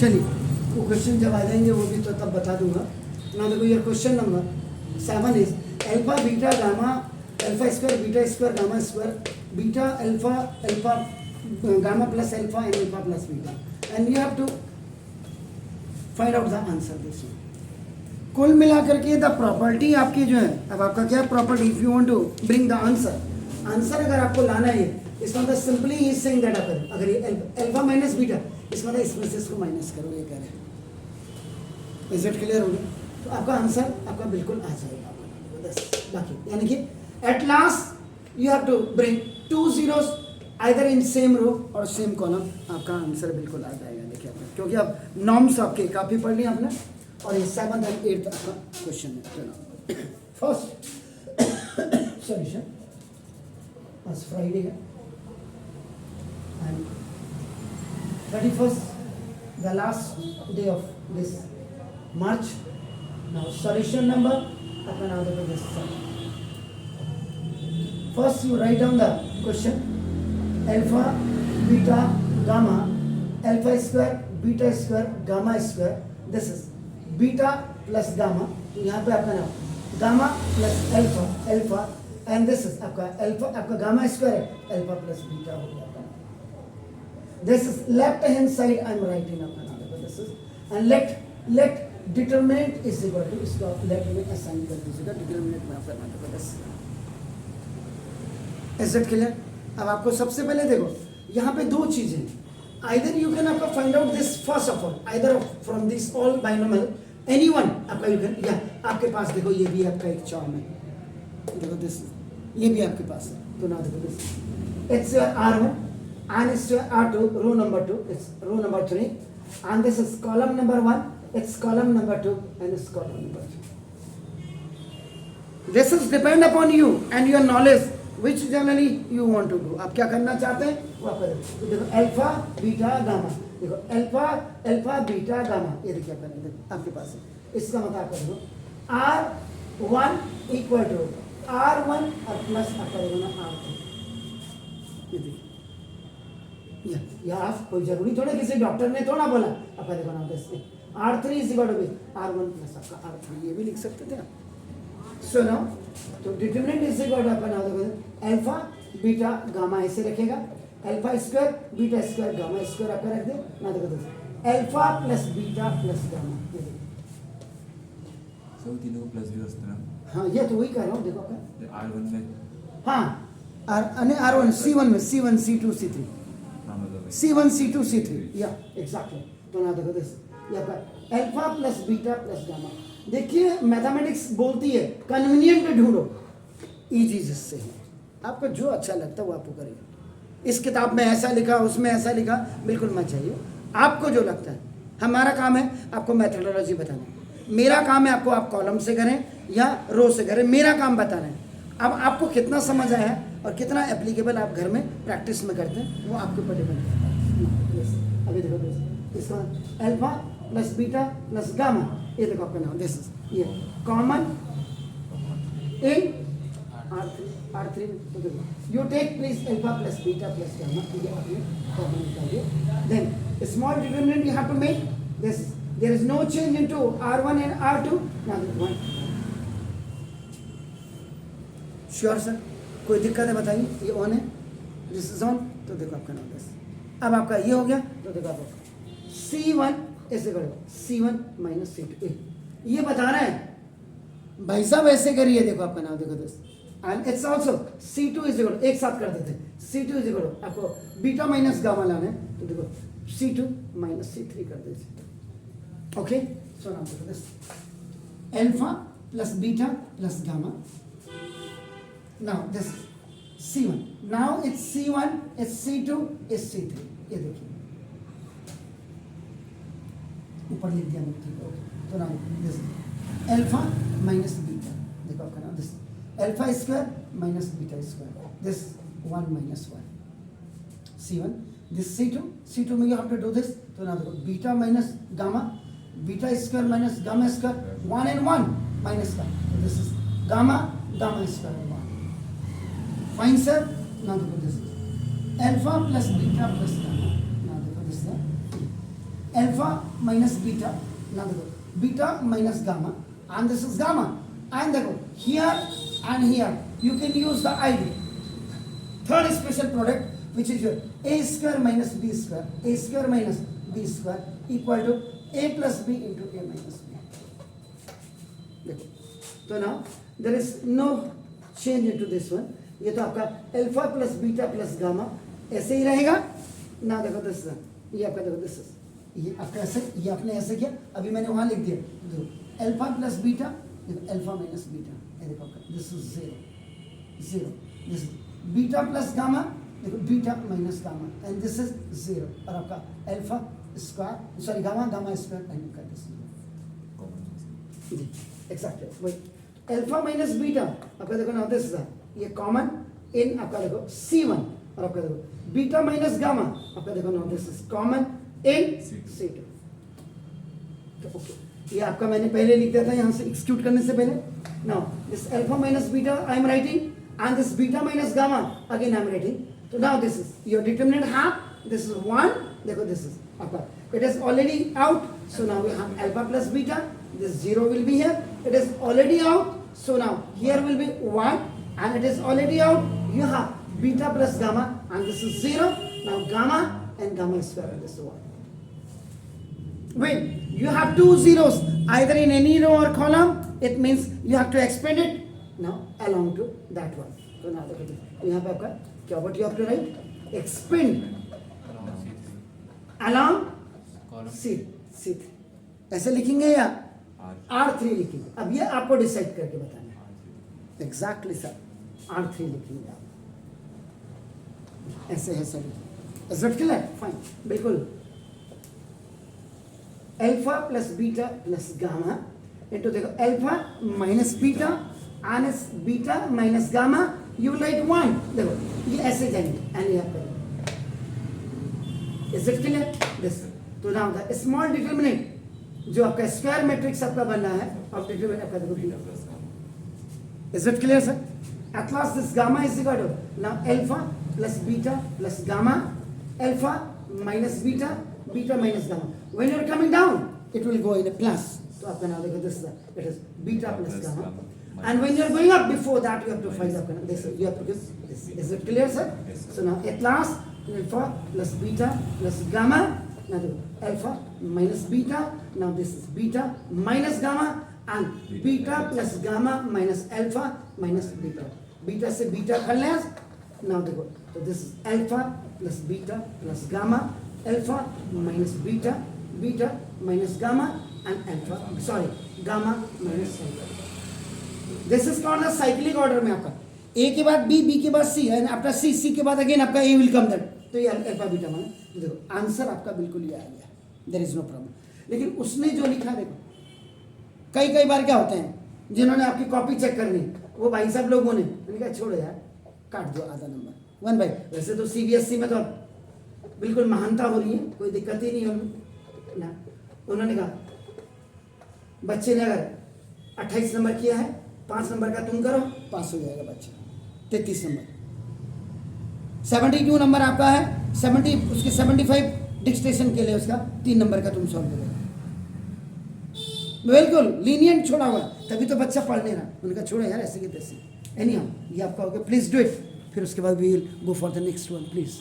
चलिए वो क्वेश्चन जब आ जाएंगे वो भी तो तब बता दूंगा ना। देखो ये question number 7 is alpha beta gamma alpha square beta square gamma square beta alpha alpha gamma plus alpha and alpha plus beta and you have to find out the answer this. कुल मिलाकर के the property आपकी जो है, अब आपका क्या property, if you want to bring the answer, answer अगर आपको लाना है इसका मतलब सिंपली ही सेइंग दैट अगर ये अल्फा माइनस बीटा, इसका मतलब इसमें से इसको माइनस करो, ये कह रहे हैं। इज इट क्लियर हो गया? तो आपका आंसर आपका बिल्कुल आ जाएगा बस। बाकी यानी कि at last you have to bring 2 zeros either in same row और सेम कॉलम, आपका आंसर बिल्कुल आ जाएगा। देखिए आपने, क्योंकि अब नॉर्म्स आपके काफ़ी पढ़ लिए आपने और ये 7th and 8th आपका क्वेश्चन है। फर्स्ट सॉल्यूशन आज फ्राइडे है and 31st the last day of this March. Now solution number अपना नाम देखो this first you write down the question alpha beta gamma alpha square beta square gamma square, this is beta plus gamma, तो यहाँ पे आपका नाम gamma plus alpha alpha and this is आपका alpha आपका gamma square है alpha plus beta हो गया। This is left hand side I am writing अपना नाम देखो this is and let determinant is equal to, इसको let में assign कर दीजिएगा, determinant में आपका नाम देखो this। Is it clear? अब आपको सबसे पहले देखो यहाँ पे दो चीजें, either you can आपका find out this first of all, either from this all binomial anyone आपका you can, या आपके पास देखो ये भी आपका एक चार्म है, देखो this ये भी आपके पास है, तो ना देखो this it's your R1 and it's your R2 row number 2, it's row number 3 and this is column number 1, it's column number 2 and it's column number 3. This is depend upon you and your knowledge which generally you want to do. आप क्या करना चाहते हैं वो आप करें। तो देखो अल्फा बीटा गामा, देखो अल्फा बीटा गामा, ये देखिए आपके पास है, इसका मतलब आपका देखो R1 इक्वल टू R1 और प्लस आपका देखो ना R2, ये देखिए या आप कोई जरूरी थोड़ा किसी डॉक्टर ने थोड़ा बोला, आपका देखो नाम कैसे R3 is equal to R1 plus आपका R3, ये भी लिख सकते थे आप। सो नाउ तो डिटरमिनेंट इज इक्वल टू आपका नाम देखो अल्फा बीटा गामा ऐसे रखेगा, alpha square beta square gamma square आपका रख दे ना, देखो alpha plus beta plus gamma, ये सब तीनों प्लस भी होता है। हाँ ये तो वही कर रहा हूँ, देखो आपका R1 में हाँ R1 C1 में C1 C2 C3 C1 C2 C3 या एग्जैक्टली, तो ना देखो दिस ये आपका alpha plus beta plus gamma. देखिए मैथमेटिक्स बोलती है कन्वीनियंट ढूंढो, इजी जिससे है, आपको जो अच्छा लगता है वो आपको करिए। इस किताब में ऐसा लिखा उसमें ऐसा लिखा बिल्कुल मत चाहिए, आपको जो लगता है। हमारा काम है आपको मेथोडोलॉजी बताना, मेरा काम है आपको आप कॉलम से करें या रो से करें, मेरा काम बताना है। अब आपको कितना समझ आया है और कितना एप्लीकेबल आप घर में प्रैक्टिस में करते हैं वो आपके ऊपर डिपेंड करता है। अभी देखो इसका alpha plus beta plus gamma, ये देखो आपका नाम दिस ये कॉमन इन R3 तो देखो you take please alpha plus beta plus gamma, ये आपने कॉमन निकालिए। Then small determinant you have to make this, there is no change into R1 and R2 now 1। Sure sir, कोई दिक्कत है बताइए? ये ऑन है, दिस इज ऑन, तो देखो आपका नाम दिस। अब आपका ये हो गया, तो देखो आपका C1 ऐसे करो C1 माइनस C2, ये बता रहे हैं भाई साहब ऐसे करिए, देखो आपका नाम देखो this and it's also C2 is equal, एक साथ कर देते हैं C2 इज इक्वल, आपको बीटा माइनस गामा लाना है, तो देखो C2 माइनस C3 कर दीजिए। ओके सो नाम देखो this alpha plus beta plus gamma. Now this C1, now it's C1, it's C2, it's C3, ये देखिए ऊपर लिख दिया मैंने, तो now this alpha minus beta, देखो आपका नाम this alpha square minus beta square, this 1 minus 1 C1, this C2 में you have to do this, तो नाउ देखो beta minus gamma, beta square minus gamma square, 1 and 1 minus का, this is gamma square 1। Fine sir, now देखो this alpha plus beta plus gamma, now देखो this alpha minus beta. Now देखो beta minus gamma and this is gamma. And देखो here and here you can use the idea. Third special product which is your a square minus b square. A square minus b square equal to a plus b into a minus b. देखो तो now there is no change into this one. ये तो आपका alpha plus beta plus gamma ऐसे ही रहेगा ना. देखो this ये आपका देखो दिस ये आपका ऐसे ये आपने ऐसे किया. अभी मैंने वहां लिख दिया देखो alpha plus beta alpha minus beta. ये देखो this is zero zero. This beta plus gamma देखो beta minus gamma and this is zero. और आपका alpha square sorry gamma gamma square and का दिस जी एग्जैक्टली वही अल्फा माइनस बीटा आपका देखो ना दिस ये कॉमन इन आपका देखो C1 और आपका देखो बीटा माइनस गामा आपका देखो ना this is common in C2. तो ओके ये आपका मैंने पहले लिख दिया था यहाँ से एक्सक्यूट करने से पहले. Now this alpha minus beta I am writing and this beta minus gamma again I am writing. तो now this is your determinant half. This is 1. देखो दिस इज आपका it is already out, so now we have alpha plus beta. This 0 will be here. It is already out, so now here will be 1 and it is already out. You have beta plus gamma and this is 0. Now gamma and gamma square and this is 1. When you have two zeros either in any row or column, it means you have to expand it now along to that one. So now look at it. यहाँ पे आपका क्या what you have to write? Expand along C3 ऐसे लिखेंगे या R3 लिखेंगे. अब ये आपको डिसाइड करके बताना है. एग्जैक्टली सर R3 लिखेंगे आप ऐसे है sir. Is it clear? Fine बिल्कुल. Alpha plus beta plus gamma into देखो alpha minus beta and beta minus gamma you write 1. देखो ये ऐसे जाएंगे एंड ये आपका इज इट क्लियर? दिस तो नाउ द स्मॉल डिटरमिनेंट जो आपका स्क्वायर मैट्रिक्स आपका बनना है ऑफ डिटरमिनेंट आपका देखो is it clear sir? At last this gamma is equal to now alpha plus beta plus gamma alpha minus beta beta minus gamma. When you are coming down it will go in a plus. तो आपका now देखो this it is beta plus gamma and when you are going up before that you have to find out this you have to give this. Is it clear sir? So now at last alpha plus beta plus gamma. Now alpha minus beta. Now this is beta minus gamma and beta plus gamma minus alpha minus beta. Beta से beta कर लें. Now देखो तो this is alpha plus beta plus gamma alpha minus beta beta minus gamma and alpha sorry gamma minus alpha. This is called the cyclic order में आपका ए के बाद B B के बाद सी एंड आफ्टर सी सी के बाद अगेन आपका ए विल कम दैट. तो ये अल्फा बीटा माने तो देखो आंसर आपका बिल्कुल ये आ गया. There is no problem. लेकिन उसने जो लिखा देखो कई बार क्या होते हैं जिन्होंने आपकी कॉपी चेक करनी वो भाई साहब लोगों ने मैंने कहा छोड़ो यार काट दो आधा नंबर 1 भाई. वैसे तो CBSE में तो बिल्कुल महानता हो रही है कोई दिक्कत ही नहीं होगी ना. उन्होंने कहा बच्चे ने अगर 28 नंबर किया है 5 नंबर का तुम करो पास हो जाएगा बच्चा. 33 नंबर 72 नंबर आपका है 70 उसके 75 डिक्टेशन के लिए उसका 3 नंबर का तुम सॉल्व करो. बिल्कुल लीनियंट छोड़ा हुआ तभी तो बच्चा पढ़ नहीं रहा. उनका छोड़ो यार ऐसे की तैसे. एनी हाउ ये आपका हो गया. Please do it. फिर उसके बाद we will go for the next one please.